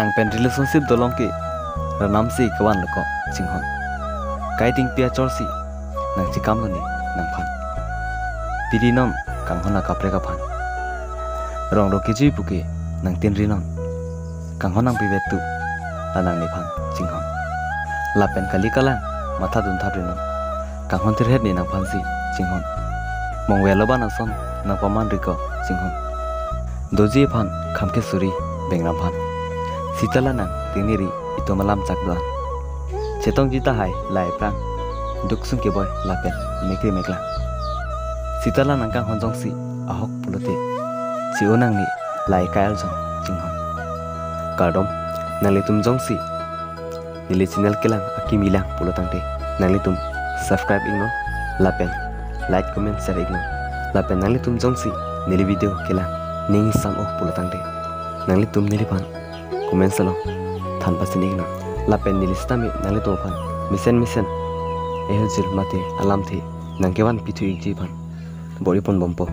nang pen relationship dolong ke ranam si kawan loko jinghon guiding pia chorsi nang chikam ni nang phan pirinon kanghona kapre ka phan rong ro kiji buke nang tin rinon kanghonang pibetu anang ni phan jinghon lapen kali kalang matha dun thabrinon kanghon tirhet ni nang phan si jinghon mongwe loban son nang paman riko jinghon doji phan khamke suri bengram phan sitala nang tiniri ito malam chakdan chetong jita hai lai prang duksung ke boy lapen mekri mekla sitala nang kang honjong si ahok pulote si onang ni lai kail jong jinghon kardom nangli tum jong si nili channel kelang akimilang pulotang te nangli tum subscribe ingno lapen like comment share ingno lapen nangli tum jong si nili video kelang ning sam oh pulotang te nangli tum nili pan comment salo than pasin igno lapen nili stami nangli tum pan misen ehojil mate alam the nangkewan pithu igji pan bori pon bompo